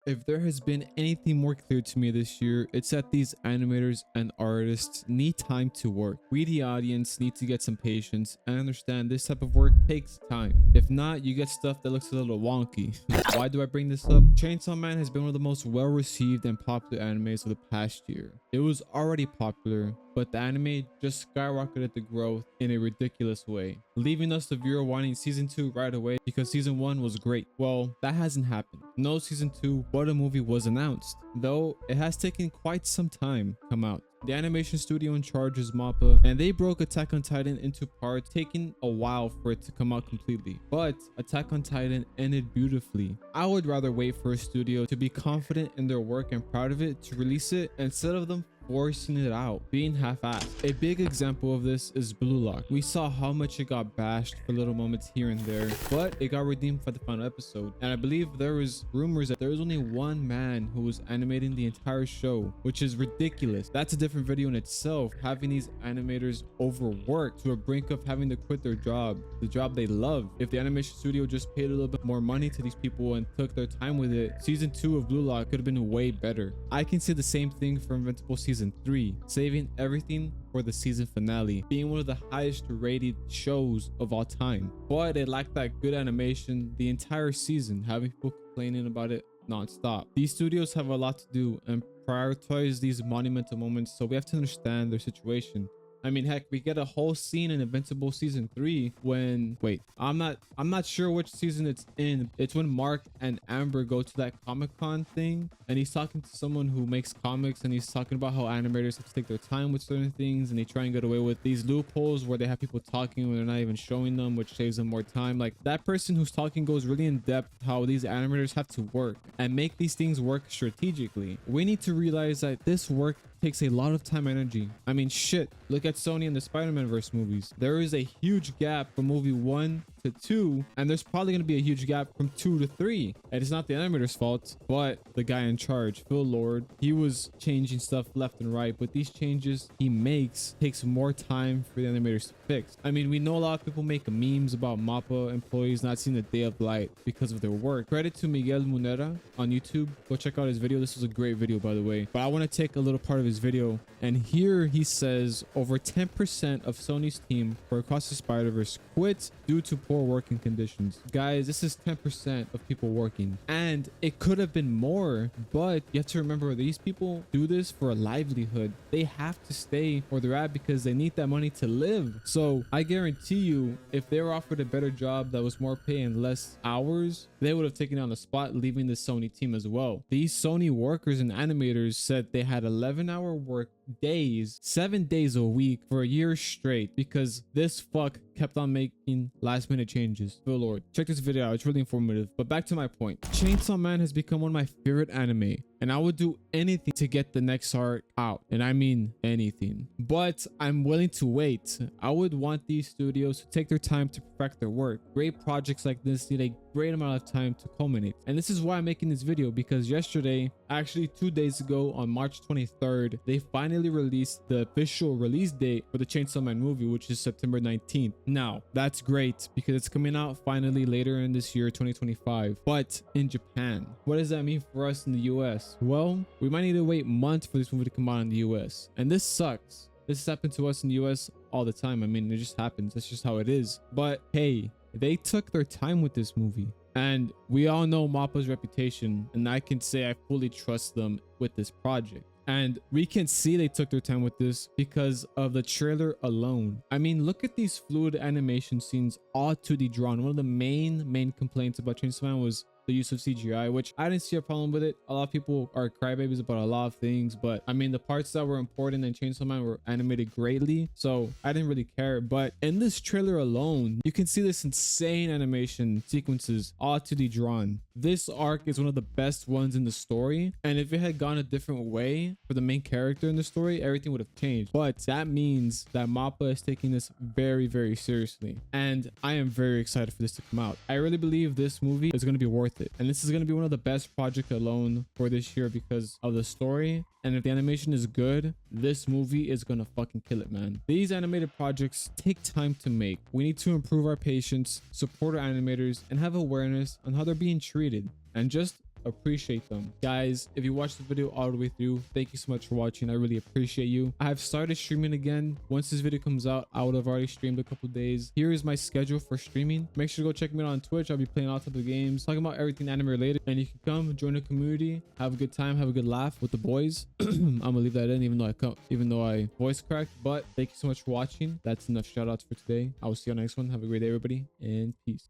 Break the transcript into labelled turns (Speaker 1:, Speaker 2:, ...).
Speaker 1: If there has been anything more clear to me this year, it's that these animators and artists need time to work. We, the audience, need to get some patience and understand this type of work takes time. If not, you get stuff that looks a little wonky. Why do I bring this up? Chainsaw Man has been one of the most well-received and popular animes of the past year. It was already popular, but the anime just skyrocketed the growth in a ridiculous way, leaving us the viewer wanting season 2 right away because season 1 was great. Well, that hasn't happened. No season 2, but a movie was announced, though it has taken quite some time to come out. The animation studio in charge is MAPPA, and they broke Attack on Titan into parts, taking a while for it to come out completely. But Attack on Titan ended beautifully. I would rather wait for a studio to be confident in their work and proud of it to release it instead of them forcing it out, being half-assed. A big example of this is Blue Lock. We saw how much it got bashed for little moments here and there, but it got redeemed for the final episode. And I believe there was rumors that there was only one man who was animating the entire show, which is ridiculous. That's a different video in itself, having these animators overworked to a brink of having to quit their job, the job they love. If the animation studio just paid a little bit more money to these people and took their time with it, season 2 of Blue Lock could have been way better. I can say the same thing for Invincible season 3, saving everything for the season finale, being one of the highest rated shows of all time. But it lacked that good animation the entire season, having people complaining about it non-stop. These studios have a lot to do and prioritize these monumental moments, so we have to understand their situation. I mean, heck, we get a whole scene in Invincible season 3 when, wait, I'm not sure which season it's in. It's when Mark and Amber go to that Comic-Con thing and he's talking to someone who makes comics, and he's talking about how animators have to take their time with certain things and they try and get away with these loopholes where they have people talking when they're not even showing them, which saves them more time. Like, that person who's talking goes really in depth how these animators have to work and make these things work strategically. We need to realize that this work takes a lot of time and energy. I mean, shit, look at Sony and the Spider-Man verse movies. There is a huge gap from movie 1 to 2, and there's probably going to be a huge gap from 2 to 3. And it's not the animator's fault, but the guy in charge, Phil Lord, he was changing stuff left and right, but these changes he makes takes more time for the animators to fix. I mean, we know a lot of people make memes about MAPPA employees not seeing the day of light because of their work. Credit to Miguel Munera on YouTube. Go check out his video. This was a great video, by the way. But I want to take a little part of his video, and here he says over 10% of Sony's team for Across the Spider-Verse quit due to poor working conditions. Guys, this is 10% of people working, and it could have been more, but you have to remember these people do this for a livelihood. They have to stay where they're at because they need that money to live. So I guarantee you, if they were offered a better job that was more pay and less hours, they would have taken on the spot, leaving the Sony team as well. These Sony workers and animators said they had 11-hour work days, 7 days a week for a year straight because this fuck kept on making last minute changes. Good lord, check this video out, it's really informative. But back to my point, Chainsaw Man has become one of my favorite anime, and I would do anything to get the next arc out, and I mean anything. But I'm willing to wait. I would want these studios to take their time to perfect their work. Great projects like this need a great amount of time to culminate, and this is why I'm making this video, because yesterday, actually 2 days ago on March 23rd, they finally released the official release date for the Chainsaw Man movie, which is September 19th. Now, that's great because it's coming out finally later in this year, 2025, but in Japan. What does that mean for us in the US? Well, we might need to wait months for this movie to come out in the US, and this sucks. This has happened to us in the US all the time. I mean, it just happens. That's just how it is. But hey, they took their time with this movie, and we all know MAPPA's reputation, and I can say I fully trust them with this project. And we can see they took their time with this because of the trailer alone. I mean, look at these fluid animation scenes, all 2D drawn. One of the main complaints about Chainsaw Man was the use of CGI, which I didn't see a problem with it. A lot of people are crybabies about a lot of things, but I mean, the parts that were important in Chainsaw Man were animated greatly, so I didn't really care. But in this trailer alone, you can see this insane animation sequences, all 2D drawn. This arc is one of the best ones in the story, and if it had gone a different way for the main character in the story, everything would have changed. But that means that MAPPA is taking this very seriously, and I am very excited for this to come out. I really believe this movie is going to be worth it, and this is going to be one of the best projects alone for this year because of the story. And if the animation is good, this movie is gonna fucking kill it, man. These animated projects take time to make. We need to improve our patience, support our animators, and have awareness on how they're being treated. And just appreciate them. Guys, if you watched the video all the way through, thank you so much for watching. I really appreciate you. I have started streaming again. Once this video comes out, I would have already streamed a couple days. Here is my schedule for streaming. Make sure to go check me out on Twitch. I'll be playing all types of games, talking about everything anime related, and you can come join the community, have a good time, have a good laugh with the boys. I'm gonna leave that in, even though I voice cracked. But thank you so much for watching. That's enough shout outs for today. I will see you on the next one. Have a great day, everybody, and peace.